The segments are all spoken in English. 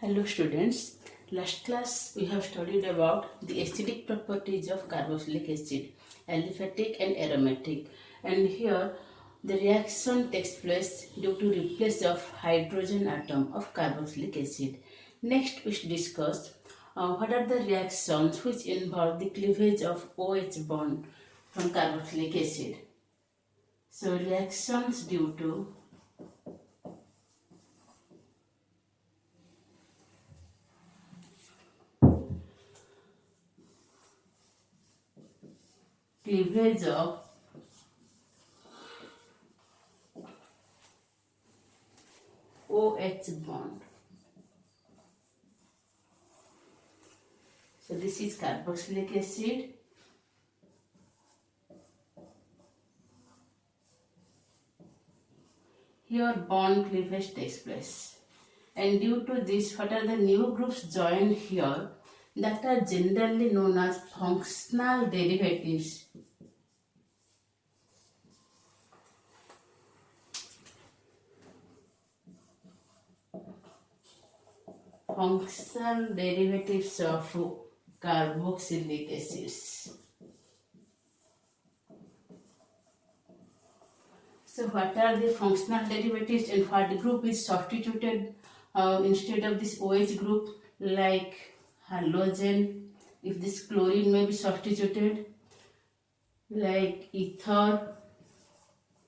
Hello students, last class we have studied about the acidic properties of carboxylic acid, aliphatic and aromatic, and here the reaction takes place due to replace of hydrogen atom of carboxylic acid. Next we discuss what are the reactions which involve the cleavage of OH bond from carboxylic acid. So reactions due to cleavage of OH bond. So this is carboxylic acid. Here bond cleavage takes place. And due to this, what are the new groups joined here that are generally known as functional derivatives. Functional derivatives of carboxylic acids. So what are the functional derivatives and what group is substituted instead of this OH group, like halogen, if this chlorine may be substituted, like ether.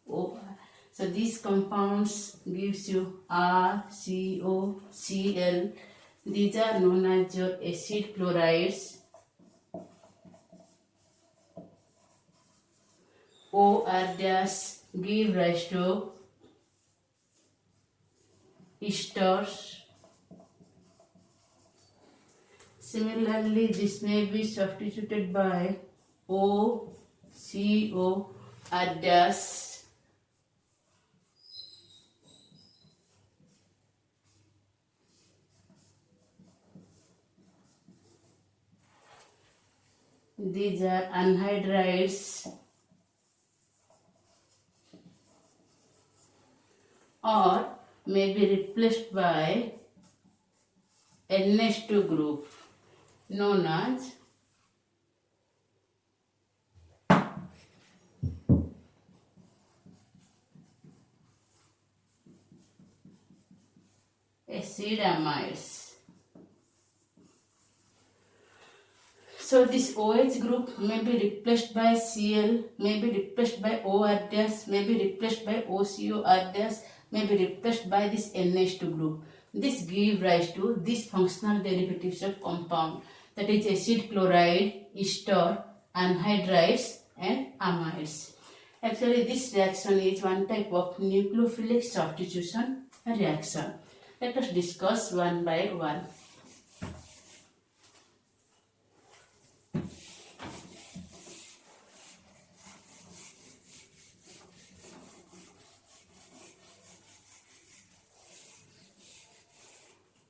So these compounds gives you RCOCl. These are known as your acid chlorides. OR dash give rise to esters. Similarly, this may be substituted by OCO R dash. These are anhydrides, or may be replaced by NH2 group known as acid amides. So this OH group may be replaced by Cl, may be replaced by OR dash, may be replaced by OCOR dash, may be replaced by this NH2 group. This give rise to these functional derivatives of compound, that is acid chloride, ester, anhydrides and amides. Actually this reaction is one type of nucleophilic substitution reaction. Let us discuss one by one.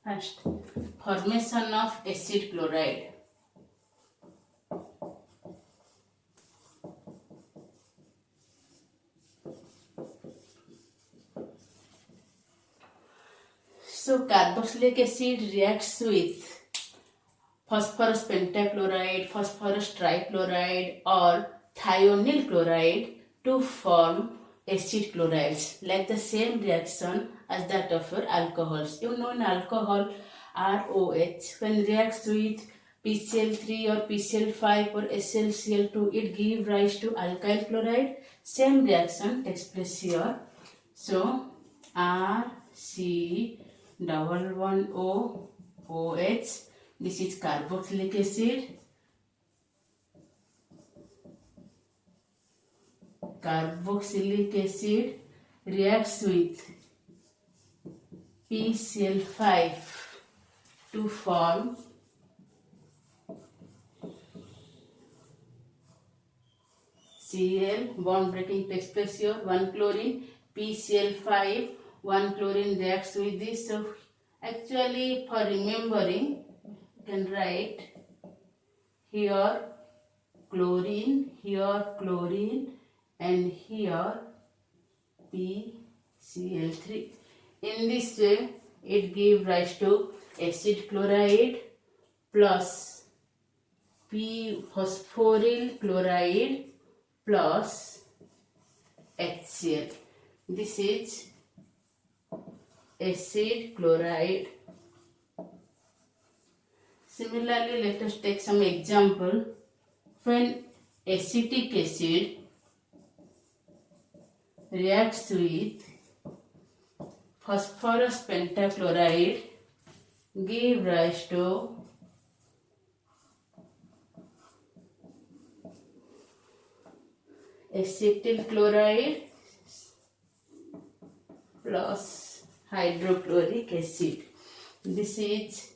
First, formation of acid chloride. So carboxylic acid reacts with phosphorus pentachloride, phosphorus trichloride or thionyl chloride to form acid chlorides, like the same reaction as that of your alcohols. You know in alcohol ROH, when reacts with PCl3 or PCl5 or SlCl2, it gives rise to alkyl chloride. Same reaction takes place here. So RC11OOH, this is carboxylic acid. Carboxylic acid reacts with PCl5 to form Cl, bond breaking takes place here, 1 chlorine, PCl5, 1 chlorine reacts with this. So actually for remembering, you can write here chlorine, and here PCl3. In this way, it gives rise to acid chloride plus p phosphoryl chloride plus HCl. This is acid chloride. Similarly, let us take some example. When acetic acid reacts with phosphorus pentachloride, give rise to acetyl chloride plus hydrochloric acid. This is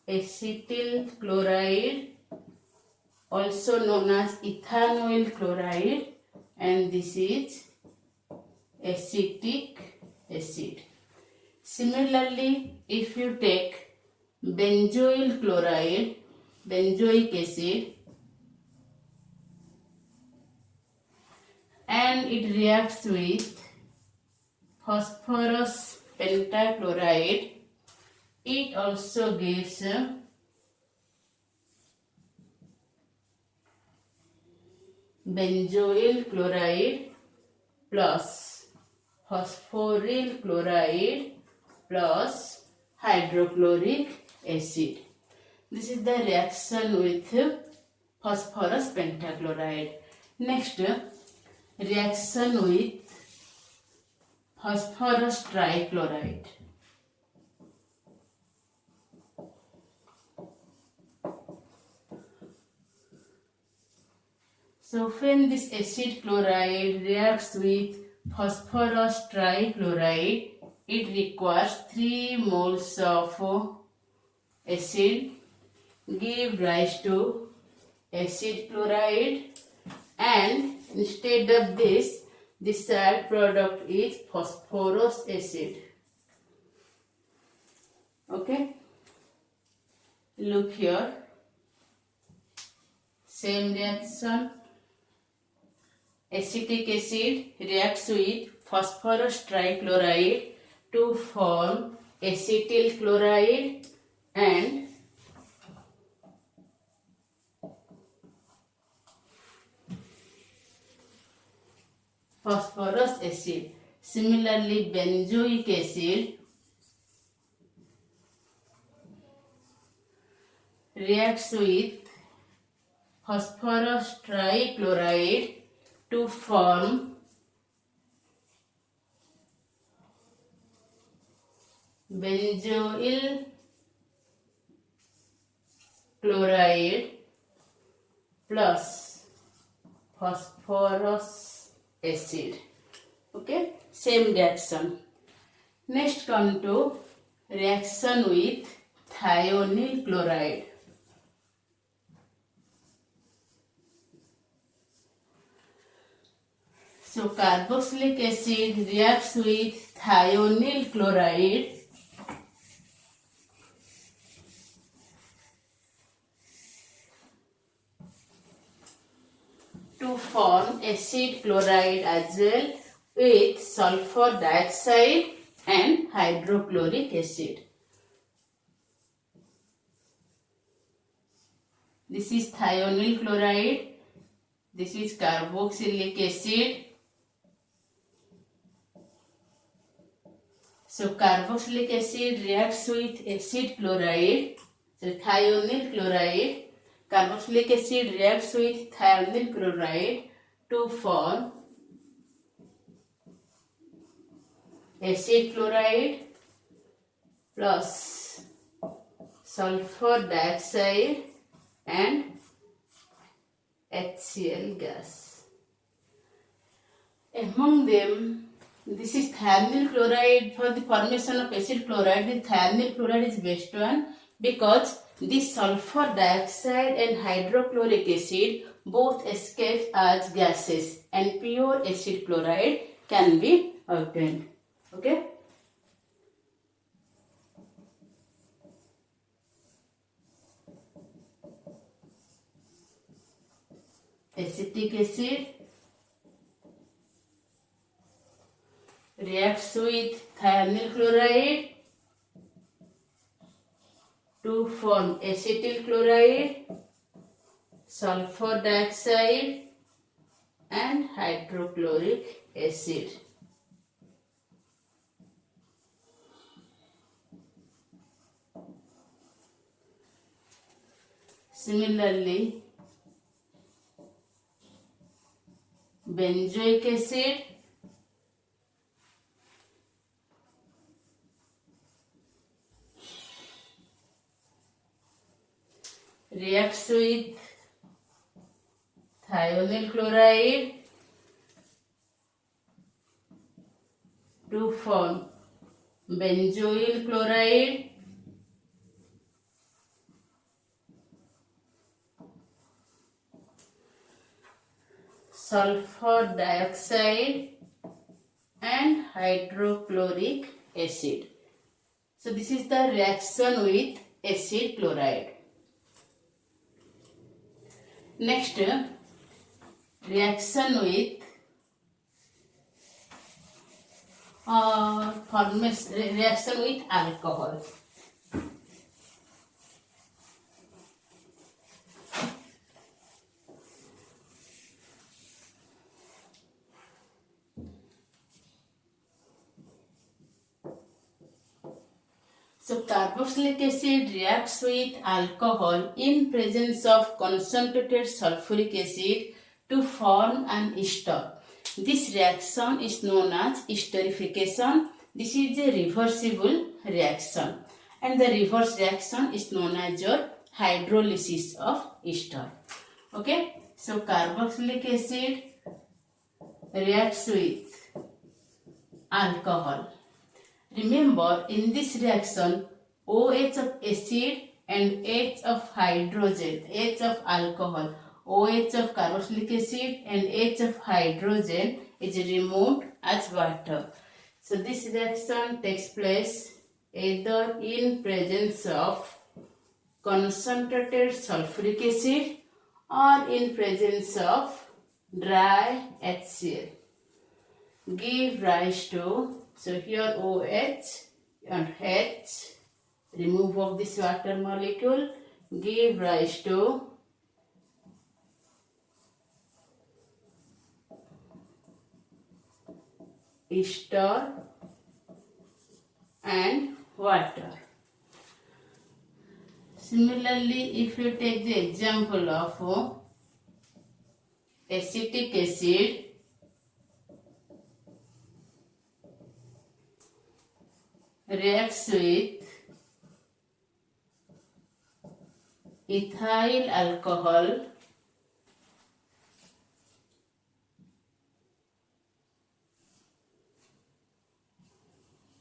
acetyl chloride, also known as ethanoyl chloride, and this is acetic acid. Similarly, if you take benzoyl chloride, benzoic acid, and it reacts with phosphorus pentachloride, it also gives benzoyl chloride plus phosphoryl chloride plus hydrochloric acid. This is the reaction with phosphorus pentachloride. Next, reaction with phosphorus trichloride. So when this acid chloride reacts with phosphorus trichloride, it requires 3 moles of acid, give rise to acid chloride, and instead of this, the side product is phosphorus acid. Okay, look here, same reaction. Acetic acid reacts with phosphorus trichloride to form acetyl chloride and phosphorus acid. Similarly, benzoic acid reacts with phosphorus trichloride to form benzoyl chloride plus phosphorus acid. Okay, same reaction. Next come to reaction with thionyl chloride. So carboxylic acid reacts with thionyl chloride to form acid chloride as well with sulfur dioxide and hydrochloric acid. This is thionyl chloride, this is carboxylic acid. So carboxylic acid reacts with acid chloride, so thionyl chloride. Carboxylic acid reacts with thionyl chloride to form acid chloride plus sulfur dioxide and HCl gas. Among them, this is thionyl chloride. For the formation of acid chloride, the thionyl chloride is best one because this sulfur dioxide and hydrochloric acid both escape as gases and pure acid chloride can be obtained. Okay. Acetic acid reacts reacts with thionyl chloride to form acetyl chloride, sulfur dioxide and hydrochloric acid. Similarly, benzoic acid reacts with thionyl chloride to form benzoyl chloride, sulfur dioxide and hydrochloric acid. So this is the reaction with acid chloride. Next, reaction with reaction with alcohol. So carboxylic acid reacts with alcohol in presence of concentrated sulfuric acid to form an ester. This reaction is known as esterification. This is a reversible reaction, and the reverse reaction is known as your hydrolysis of ester. Okay, so carboxylic acid reacts with alcohol. Remember, in this reaction, OH of acid and H of hydrogen, H of alcohol, OH of carboxylic acid and H of hydrogen is removed as water. So this reaction takes place either in presence of concentrated sulfuric acid or in presence of dry HCl. Give rise to, so here OH and H, remove of this water molecule, give rise to ester and water. Similarly, if you take the example of acetic acid, reacts with ethyl alcohol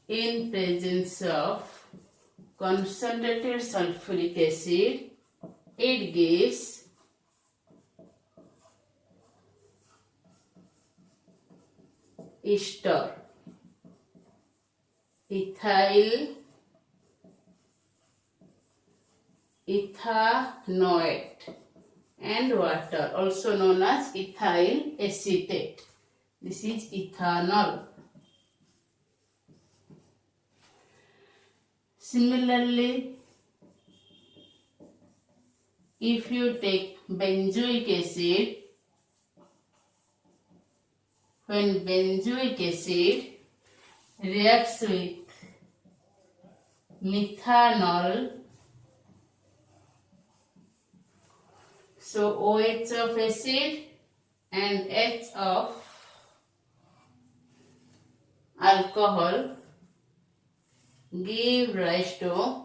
in presence of concentrated sulfuric acid, it gives ester, ethyl ethanoate and water, also known as ethyl acetate. This is ethanol. Similarly, if you take benzoic acid, when benzoic acid reacts with methanol, so OH of acid and H of alcohol give rise to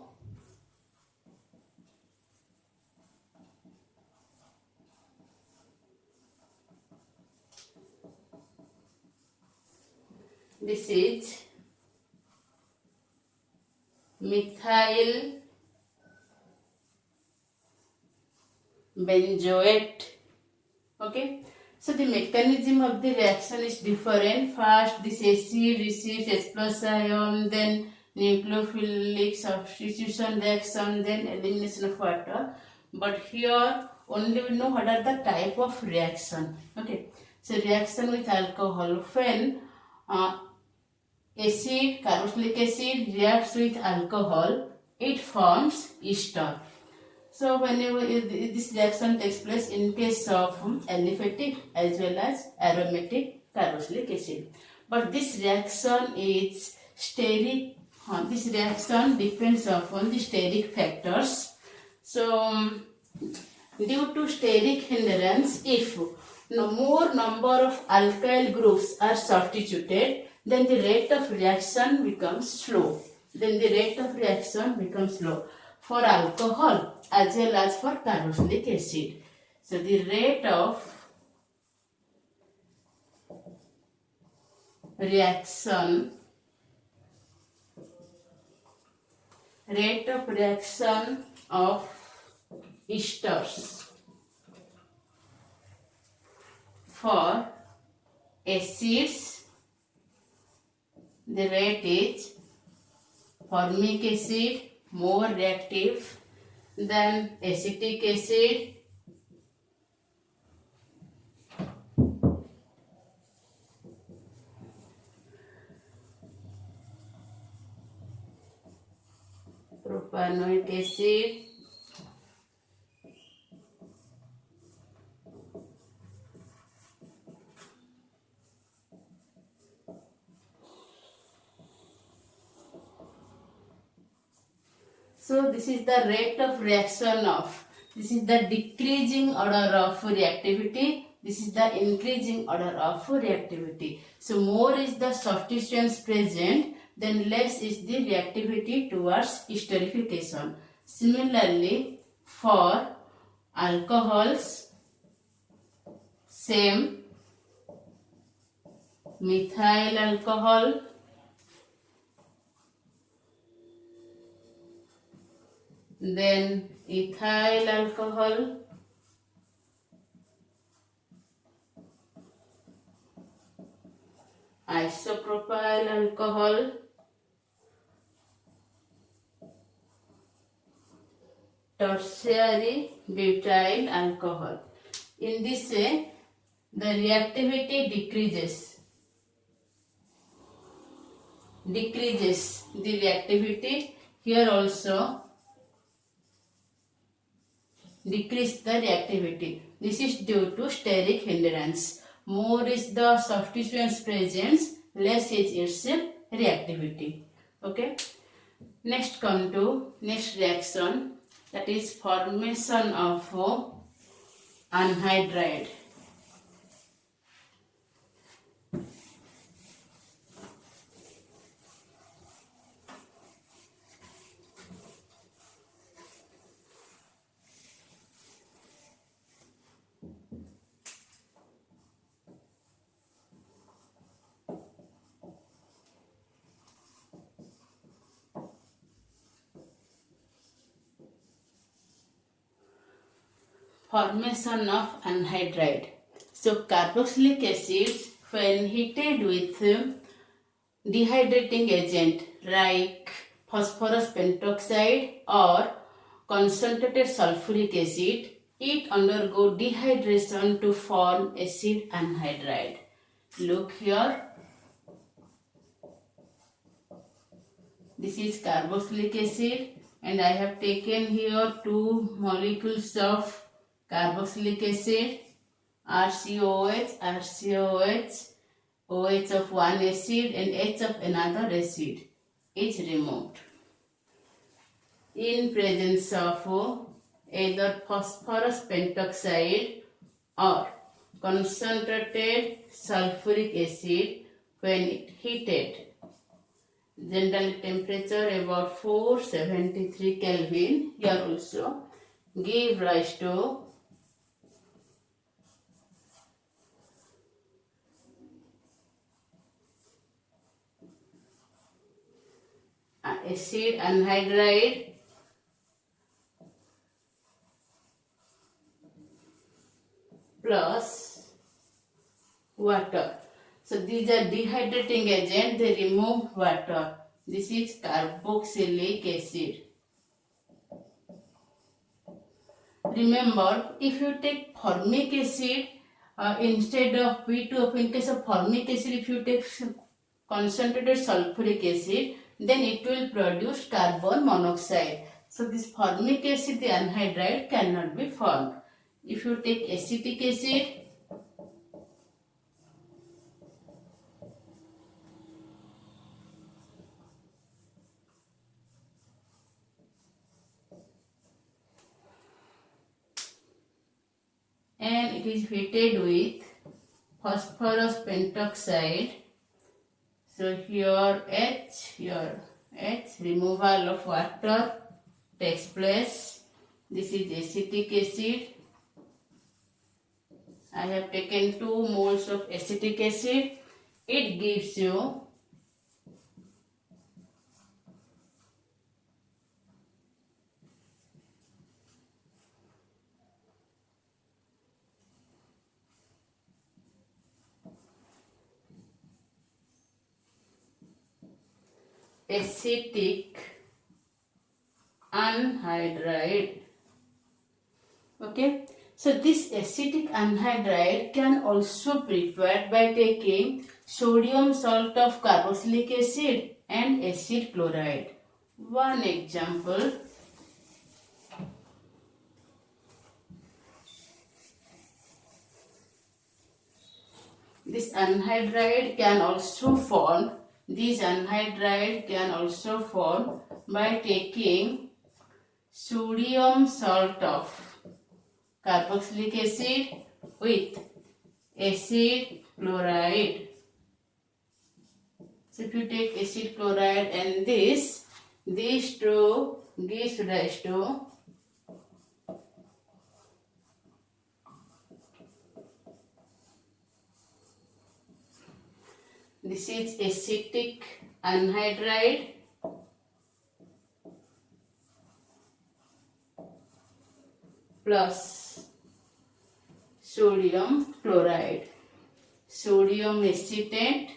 this is methyl benzoate. Okay, so the mechanism of the reaction is different. First, this acid receives H plus ion, then nucleophilic substitution reaction, then elimination of water. But here only we know what are the type of reaction. Okay, so reaction with alcohol, when acid, carboxylic acid reacts with alcohol, it forms ester. So whenever this reaction takes place in case of aliphatic as well as aromatic carboxylic acid. But this reaction is steric. This reaction depends upon the steric factors. So due to steric hindrance, if no more number of alkyl groups are substituted, then the rate of reaction becomes slow. For alcohol as well as for carboxylic acid. So the rate of reaction of esters for acids, the rate is formic acid more reactive than acetic acid, propanoic acid, so this is the rate of reaction of, this is the decreasing order of reactivity, this is the increasing order of reactivity. So more is the substituents present, then less is the reactivity towards esterification. Similarly, for alcohols, same, methyl alcohol, then ethyl alcohol, isopropyl alcohol, tertiary butyl alcohol. In this way, the reactivity decreases. The reactivity here also decrease the reactivity. This is due to steric hindrance. More is the substituents presence, less is its reactivity. Okay. Next come to next reaction, that is formation of anhydride. Formation of anhydride. So carboxylic acids when heated with dehydrating agent like phosphorus pentoxide or concentrated sulfuric acid, it undergo dehydration to form acid anhydride. Look here. This is carboxylic acid and I have taken here two molecules of carboxylic acid, RCOH, OH of one acid and H of another acid is removed. In presence of either phosphorus pentoxide or concentrated sulfuric acid, when it heated, general temperature about 473 Kelvin, here also give rise to acid anhydride plus water. So these are dehydrating agent, they remove water. This is carboxylic acid. Remember, if you take formic acid instead of P2, in case of formic acid, if you take concentrated sulfuric acid, then it will produce carbon monoxide. So this formic acid, the anhydride, cannot be formed. If you take acetic acid, and it is heated with phosphorus pentoxide. So here H, removal of water takes place. This is acetic acid. I have taken 2 moles of acetic acid. It gives you acetic anhydride. Okay, so this acetic anhydride can also prepared by taking sodium salt of carboxylic acid and acid chloride. One example, this anhydride can also form. This anhydride can also form by taking sodium salt of carboxylic acid with acid chloride. So if you take acid chloride and these two gives rise to this is acetic anhydride plus sodium chloride, sodium acetate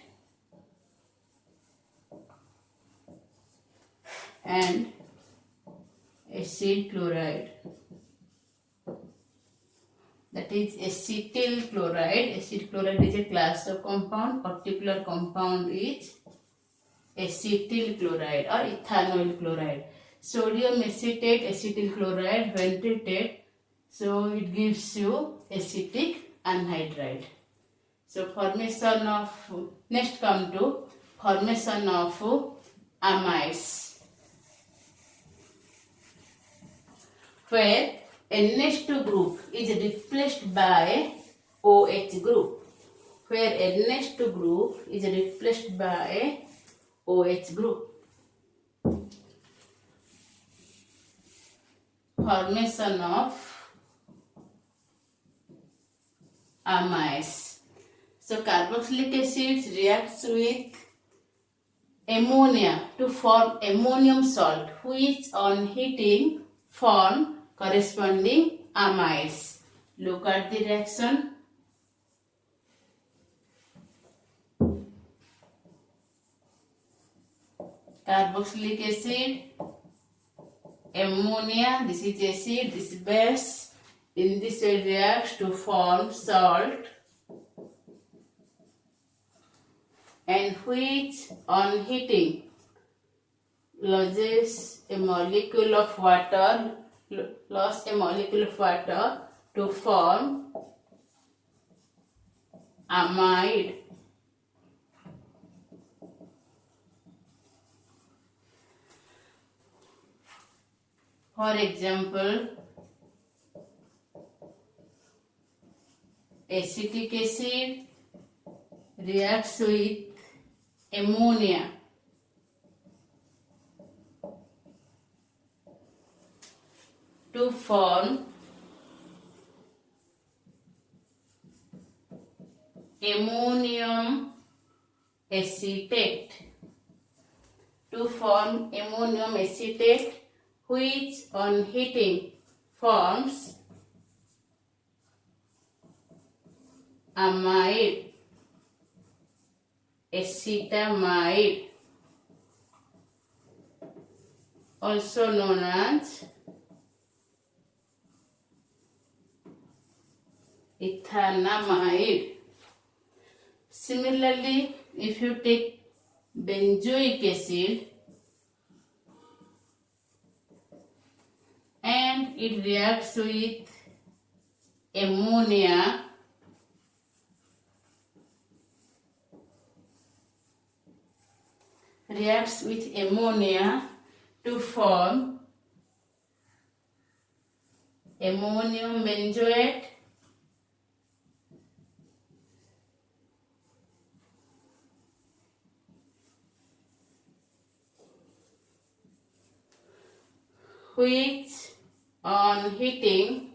and acid chloride. That is acetyl chloride. Acid chloride is a class of compound. Particular compound is acetyl chloride or ethanol chloride. Sodium acetate, acetyl chloride, when treated, so it gives you acetic anhydride. So formation of, next come to formation of amides, where NH2 group is replaced by OH group, where NH2 group is replaced by OH group. Formation of amides. So carboxylic acid reacts with ammonia to form ammonium salt, which on heating form corresponding amides. Look at the reaction. Carboxylic acid, ammonia, this is acid, this is base. In this way reacts to form salt, and which on heating loses a molecule of water, to form amide. For example, acetic acid reacts with ammonia to form ammonium acetate, which on heating forms amide, acetamide, also known as ethanamide. Similarly, if you take benzoic acid and it reacts with ammonia to form ammonium benzoate which on heating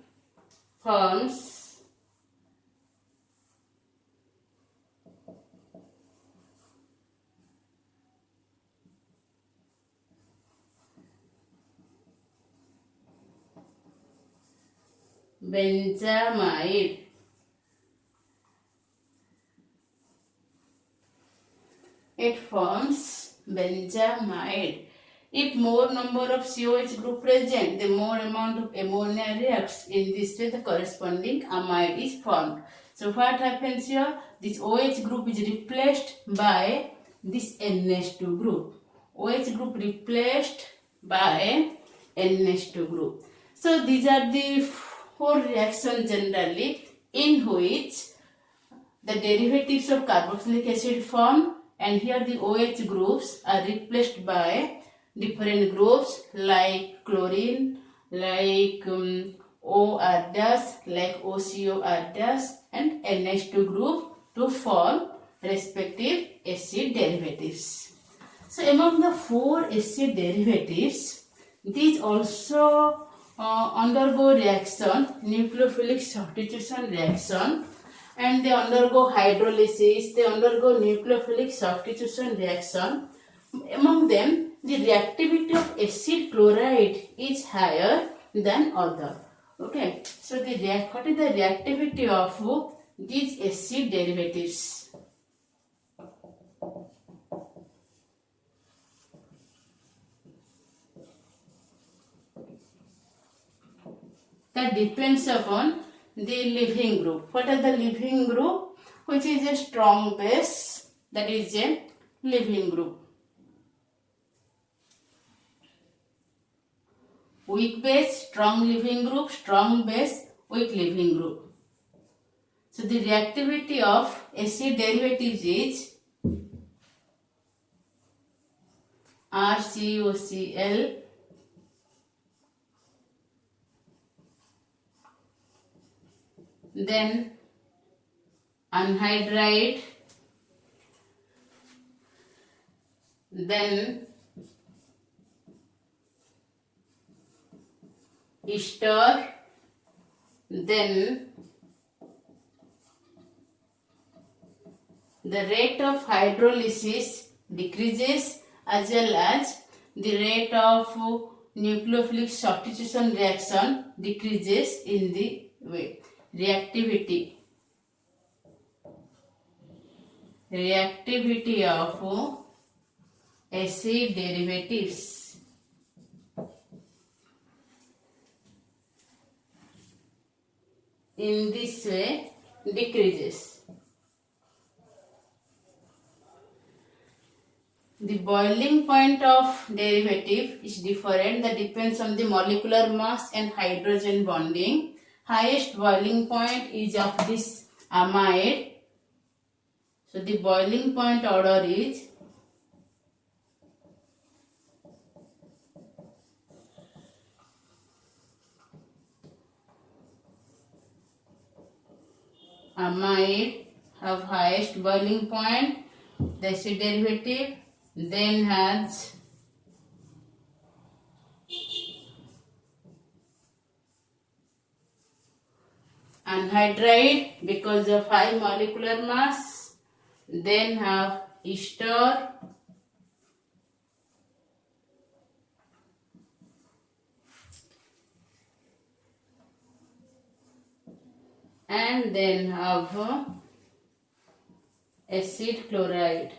forms benzamide. It forms benzamide. If more number of COH group present, the more amount of ammonia reacts. In this way, the corresponding amide is formed. So what happens here? This OH group is replaced by this NH2 group. OH group replaced by NH2 group. So these are the four reactions generally in which the derivatives of carboxylic acid form, and here the OH groups are replaced by different groups like chlorine, like OR dash, like OCOR dash, and NH2 group to form respective acid derivatives. So among the four acid derivatives, these also undergo reaction, nucleophilic substitution reaction, and they undergo hydrolysis, they undergo nucleophilic substitution reaction. Among them, the reactivity of acid chloride is higher than other. Okay, so what is the reactivity of these acid derivatives? That depends upon the leaving group. What are the leaving group? Which is a strong base, that is a leaving group. Weak base, strong leaving group, strong base, weak leaving group. So the reactivity of acid derivatives is RCOCl then anhydride, then ester, then the rate of hydrolysis decreases as well as the rate of nucleophilic substitution reaction decreases in the way. Reactivity of acid derivatives. In this way decreases. The boiling point of derivative is different, that depends on the molecular mass and hydrogen bonding. Highest boiling point is of this amide. So the boiling point order is amide have highest boiling point, the acid derivative, then has anhydride because of high molecular mass, then have ester, and then have acid chloride.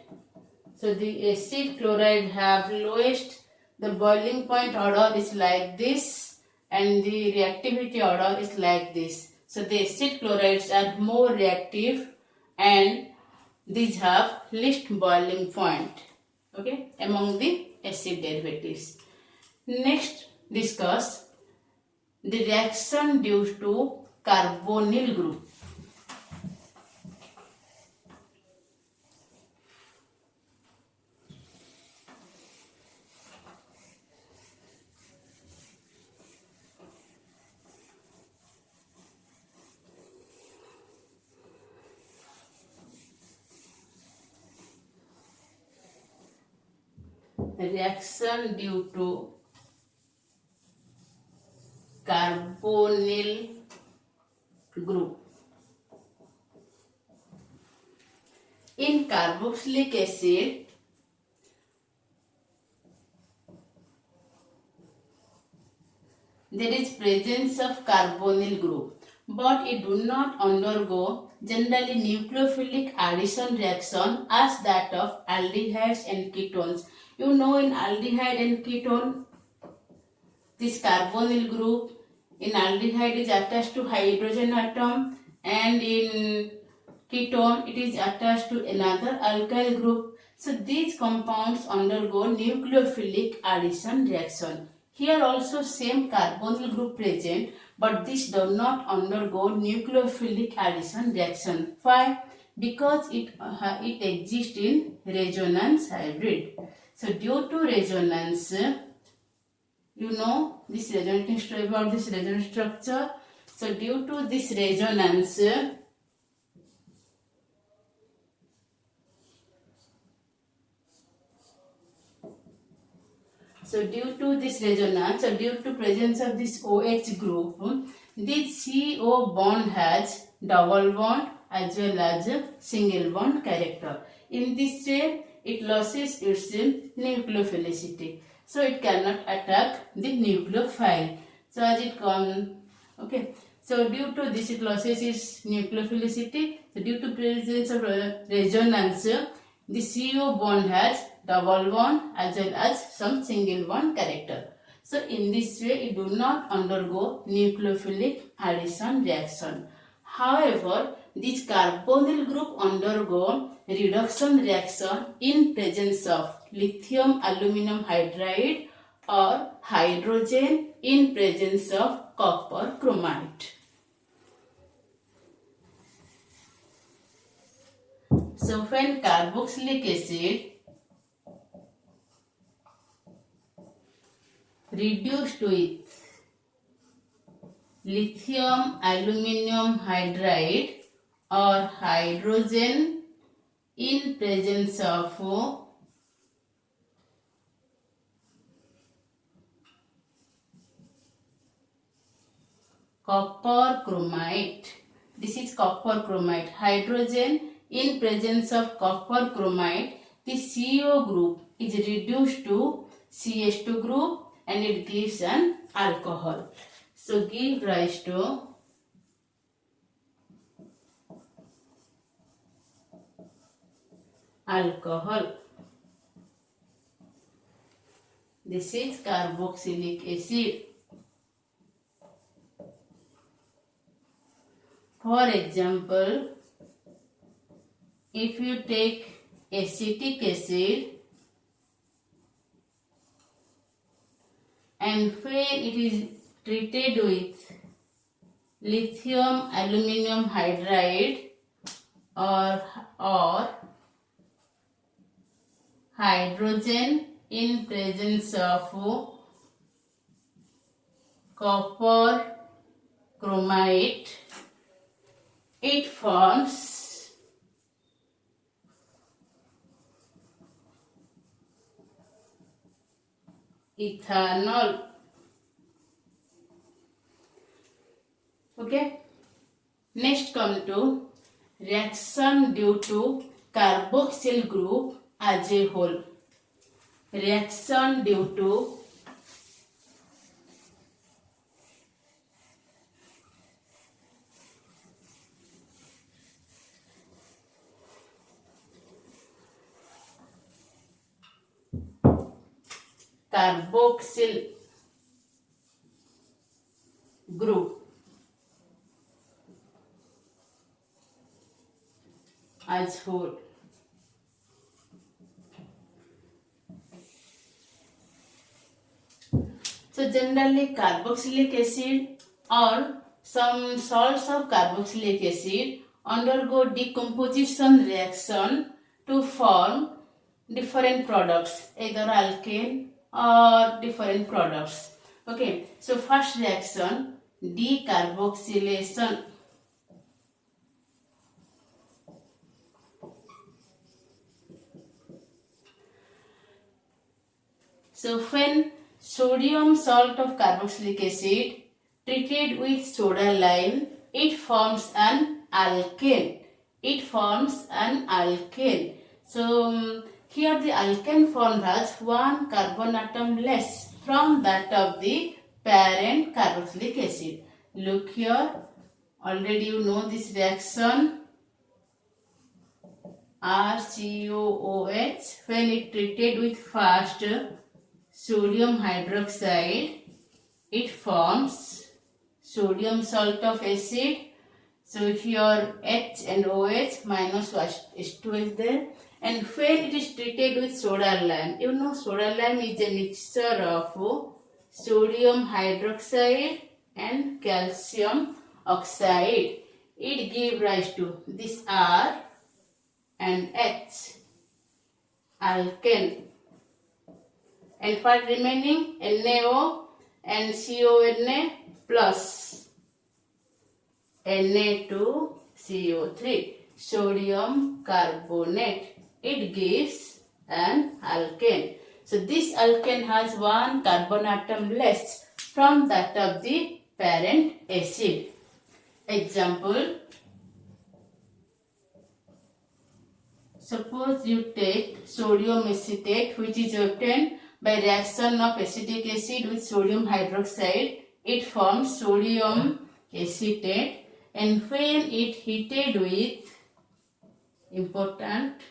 So the acid chloride have lowest, the boiling point order is like this and the reactivity order is like this. So the acid chlorides are more reactive and these have least boiling point. okay, among the acid derivatives. Next, discuss the reaction due to carbonyl group. Reaction due to carbonyl group. In carboxylic acid, there is presence of carbonyl group, but it do not undergo generally nucleophilic addition reaction as that of aldehydes and ketones. You know, in aldehyde and ketone, this carbonyl group in aldehyde is attached to hydrogen atom, and in ketone it is attached to another alkyl group. So these compounds undergo nucleophilic addition reaction. Here also same carbonyl group present, but this does not undergo nucleophilic addition reaction. Why? Because it exists in resonance hybrid. So due to resonance, you know this resonance structure, about this resonance structure. So due to this resonance, so due to presence of this OH group, this CO bond has double bond as well as single bond character. In this way, it loses its nucleophilicity. So it cannot attack the nucleophile. So as it comes, okay. So due to this, it loses its nucleophilicity. So due to presence of resonance, the CO bond has double bond as well as some single bond character. So in this way, it do not undergo nucleophilic addition reaction. However, this carbonyl group undergo reduction reaction in presence of lithium aluminum hydride or hydrogen in presence of copper chromite. So when carboxylic acid reduced with lithium aluminum hydride or hydrogen in presence of copper chromite. This is copper chromite. Hydrogen in presence of copper chromite, the CO group is reduced to CH2 group and it gives an alcohol. So give rise to alcohol. This is carboxylic acid. For example, if you take acetic acid and when it is treated with lithium aluminum hydride or hydrogen in presence of copper chromite, it forms ethanol. Okay. Next come to reaction due to carboxyl group as a whole. Reaction due to carboxyl group as whole. So generally carboxylic acid or some salts of carboxylic acid undergo decomposition reaction to form different products, either alkane or different products. Okay, so first reaction, decarboxylation. So when sodium salt of carboxylic acid treated with soda lime, it forms an alkane. It forms an alkane. So here the alkane formed has one carbon atom less from that of the parent carboxylic acid. Look here, already you know this reaction. RCOOH, when it treated with first sodium hydroxide, it forms sodium salt of acid. So here H and OH minus H2 is there. And when it is treated with soda lime, you know soda lime is a mixture of sodium hydroxide and calcium oxide. It gives rise to this R and H, alkane. And for remaining NaO and CONa plus Na2CO3, sodium carbonate. It gives an alkane. So this alkane has one carbon atom less from that of the parent acid. Example, suppose you take sodium acetate, which is obtained by reaction of acetic acid with sodium hydroxide. It forms sodium acetate, and when it heated with, important,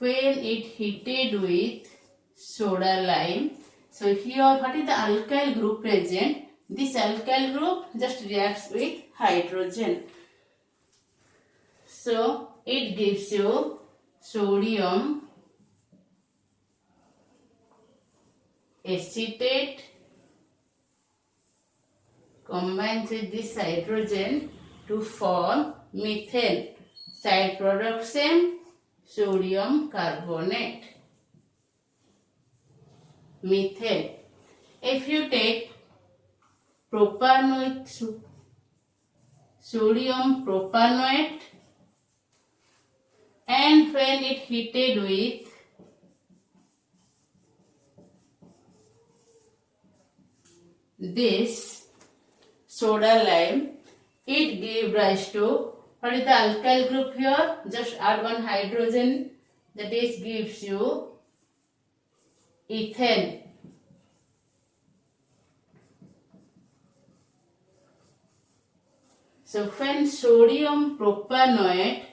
when it heated with soda lime, so here what is the alkyl group present? This alkyl group just reacts with hydrogen. So it gives you sodium acetate combines with this hydrogen to form methane. Side product same, sodium carbonate. Methane. If you take propanoate, sodium propanoate, and when it heated with this soda lime, it gave rise to, what is the alkyl group here? Just add one hydrogen, that is gives you ethane. So when sodium propanoate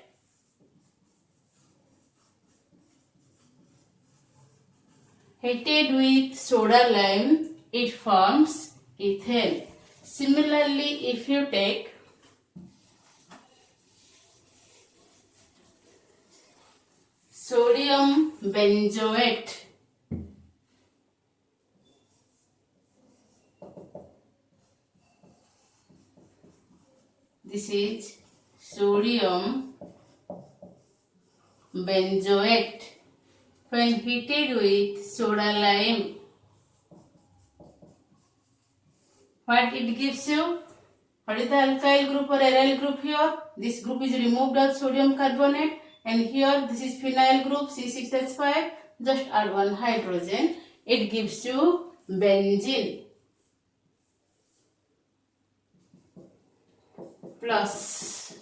heated with soda lime, it forms ethane. Similarly, if you take sodium benzoate, this is sodium benzoate, when heated with soda lime, what it gives you? What is the alkyl group or aryl group here? This group is removed of sodium carbonate, and here this is phenyl group C6H5. Just add one hydrogen. It gives you benzene plus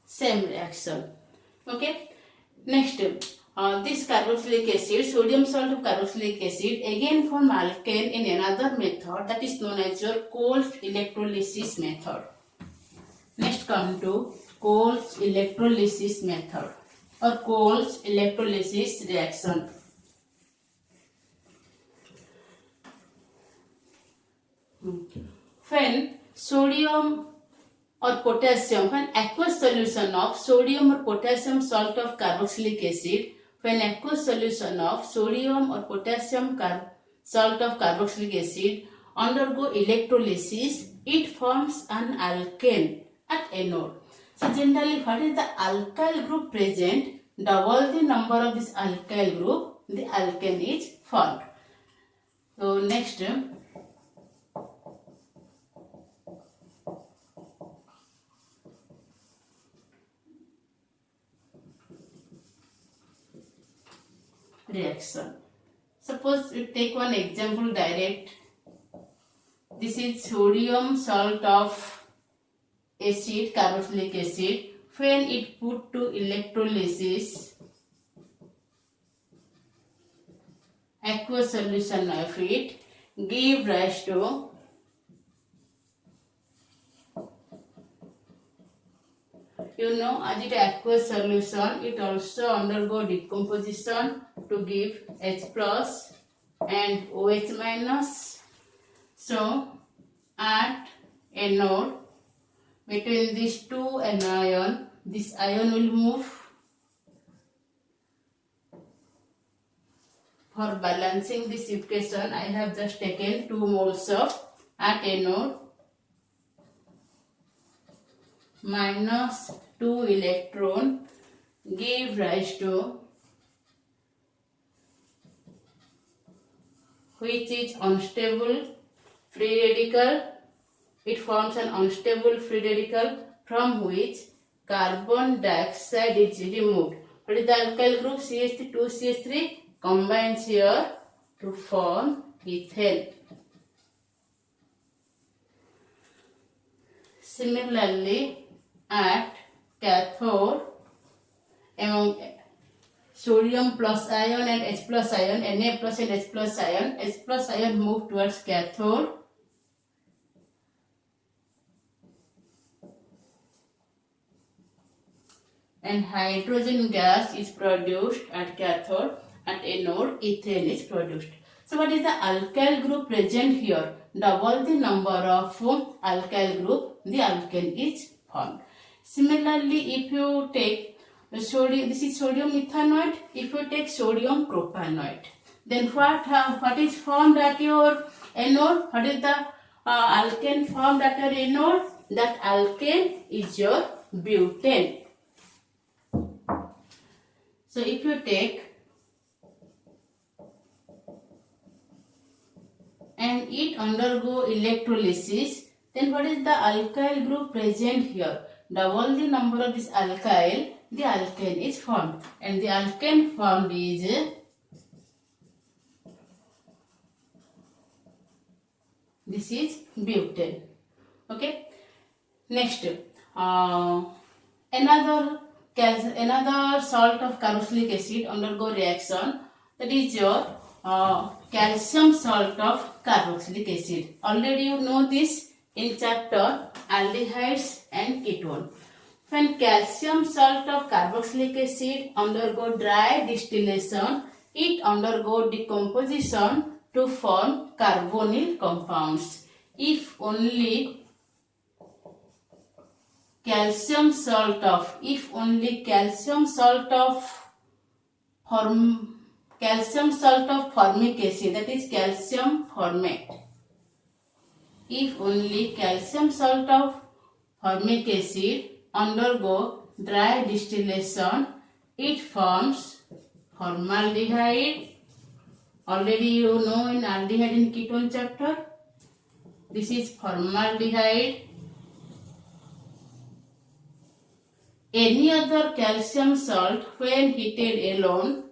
same reaction. Okay. Next, this carboxylic acid, sodium salt of carboxylic acid, again form alkane in another method that is known as your Coles electrolysis method. Next come to Coles electrolysis method or Coles electrolysis reaction. When sodium or potassium, when aqueous solution of sodium or potassium salt of carboxylic acid, when aqueous solution of sodium or potassium salt of carboxylic acid undergo electrolysis, it forms an alkane at anode. So generally, what is the alkyl group present? Double the number of this alkyl group, the alkane is formed. So next, reaction. Suppose we take one example direct. This is sodium salt of acid, carboxylic acid. When it put to electrolysis, aqueous solution of it give rise to as it aqueous solution, it also undergo decomposition to give H plus and OH minus. So at anode, between these two anion, this ion will move. For balancing this equation, I have just taken 2 moles of at anode minus 2 electron give rise to, which is unstable free radical. It forms an unstable free radical from which carbon dioxide is removed. What is the alkyl group? CH3, 2CH3 combines here to form ethane. Similarly, at cathode, among sodium plus ion and H plus ion, Na plus and H plus ion move towards cathode. And hydrogen gas is produced at cathode. At anode, ethane is produced. So what is the alkyl group present here? Double the number of alkyl group, the alkane is formed. Similarly, if you take sodium, this is sodium ethanoate. If you take sodium propanoate, then what is formed at your anode? What is the alkane formed at your anode? That alkane is your butane. So if you take and it undergo electrolysis, then what is the alkyl group present here? Double the number of this alkyl, the alkane is formed, and the alkane formed is this is butane. Okay. Next, another salt of carboxylic acid undergo reaction, that is your calcium salt of carboxylic acid. Already you know this in chapter aldehydes and ketone. When calcium salt of carboxylic acid undergo dry distillation, it undergo decomposition to form carbonyl compounds. If only calcium salt of formic acid, that is calcium formate. If only calcium salt of formic acid undergo dry distillation, it forms formaldehyde. Already you know in aldehyde and ketone chapter, this is formaldehyde. Any other calcium salt when heated alone,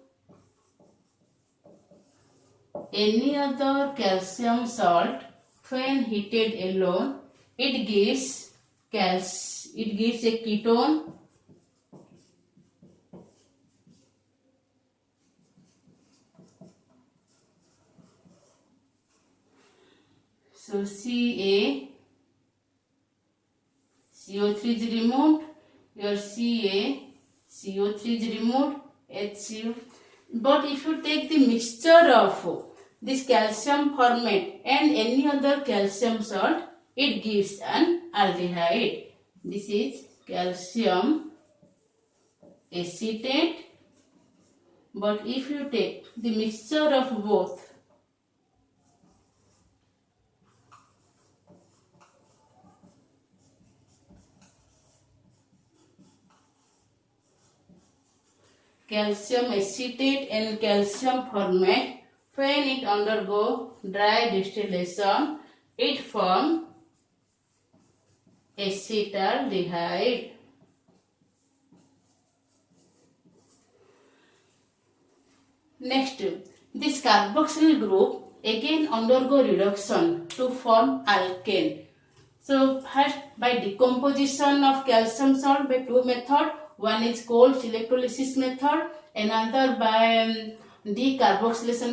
it gives a ketone. So CO3 is removed, your CO3 is removed, HCO. But if you take the mixture of this calcium formate and any other calcium salt, it gives an aldehyde. This is calcium acetate. But if you take the mixture of both, calcium acetate and calcium formate, when it undergo dry distillation, it forms acetaldehyde. Next, this carboxyl group again undergo reduction to form alkane. So first, by decomposition of calcium salt by two methods. One is cold electrolysis method, another by decarboxylation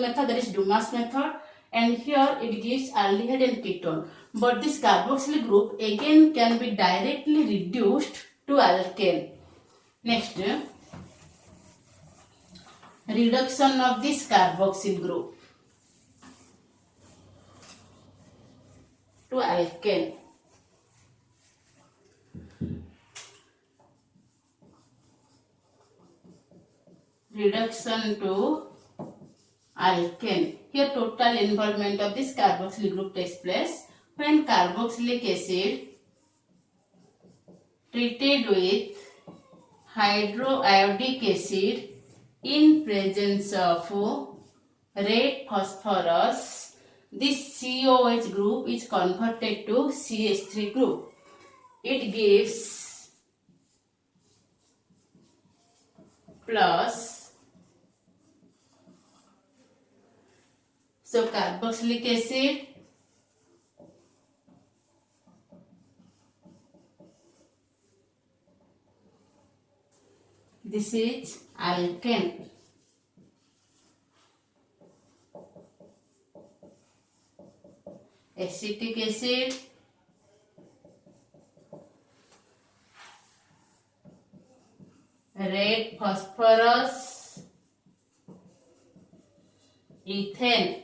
method, that is Dumas method, and here it gives aldehyde and ketone. But this carboxyl group again can be directly reduced to alkane. Next, reduction of this carboxyl group to alkane. Reduction to alkane. Here total involvement of this carboxyl group takes place when carboxylic acid treated with hydroiodic acid in presence of red phosphorus. This COH group is converted to CH3 group. It gives plus. So carboxylic acid this is alkane. Acetic acid red phosphorus ethane.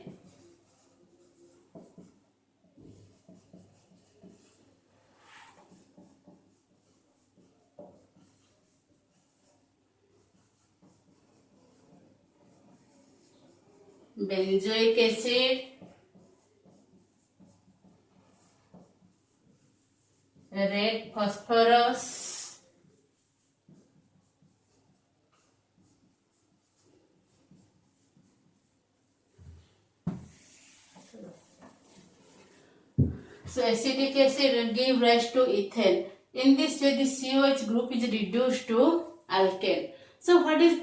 Benzoic acid red phosphorus so acetic acid give rise to ethane. In this way, the COH group is reduced to alkane. So what is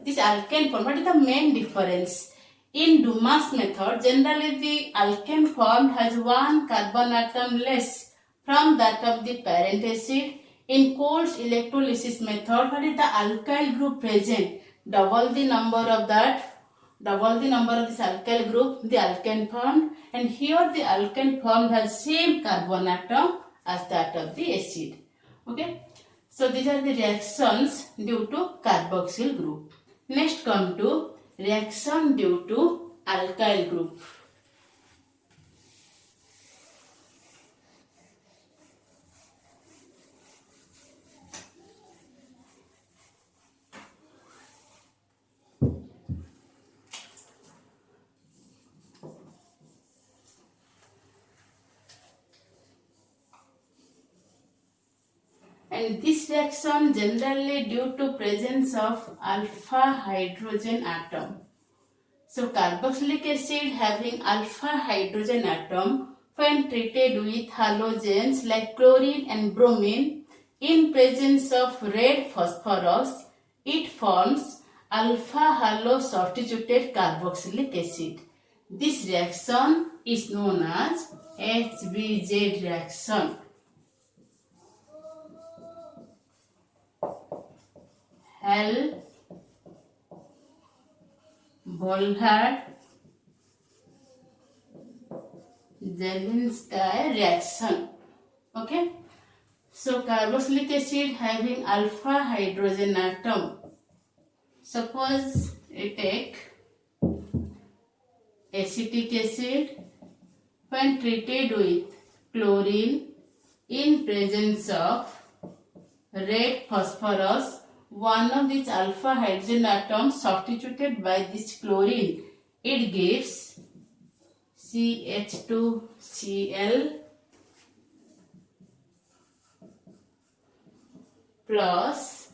this alkane form? What is the main difference? In Dumas method, generally the alkane formed has one carbon atom less from that of the parent acid. In Coles electrolysis method, what is the alkyl group present? Double the number of this alkyl group, the alkane formed, and here the alkane formed has same carbon atom as that of the acid. Okay, so these are the reactions due to carboxyl group. Next come to reaction due to alkyl group. And this reaction generally due to presence of alpha hydrogen atom. So carboxylic acid having alpha hydrogen atom, when treated with halogens like chlorine and bromine in presence of red phosphorus, it forms alpha halo substituted carboxylic acid. This reaction is known as HBZ reaction. Hell Volhard Zelinski reaction. Okay, so carboxylic acid having alpha hydrogen atom. Suppose you take acetic acid, when treated with chlorine in presence of red phosphorus, one of these alpha hydrogen atoms substituted by this chlorine, it gives CH2Cl plus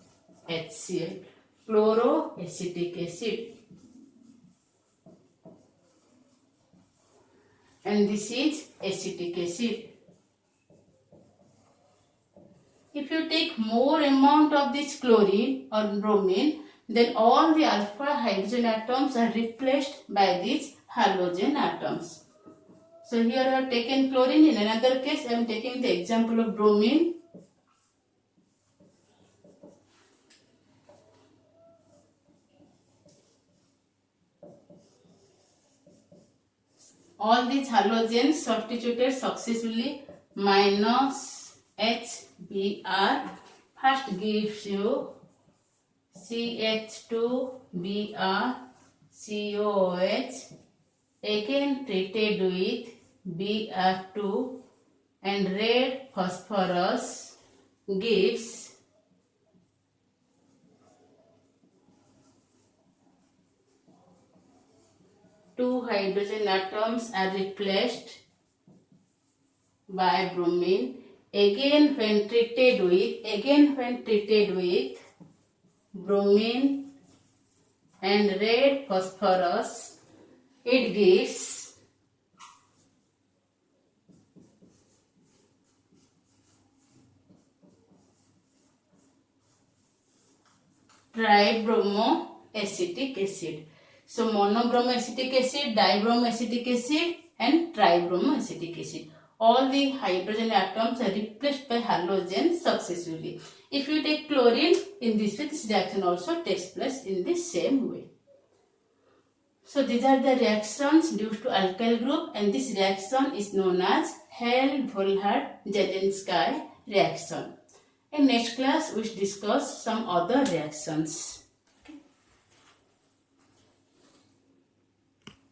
HCl, chloroacetic acid. And this is acetic acid. If you take more amount of this chlorine or bromine, then all the alpha hydrogen atoms are replaced by these halogen atoms. So here I have taken chlorine. In another case, I am taking the example of bromine. All these halogens substituted successfully minus HBr first gives you CH2Br COOH, again treated with Br2, and red phosphorus gives two hydrogen atoms are replaced by bromine. Again when treated with bromine and red phosphorus, it gives tribromoacetic acid. So monobromoacetic acid, dibromoacetic acid and tribromoacetic acid. All the hydrogen atoms are replaced by halogens successively. If you take chlorine, in this way this reaction also takes place in the same way. So these are the reactions due to alkyl group, and this reaction is known as Hell-Volhard-Jadenski reaction. In next class we will discuss some other reactions.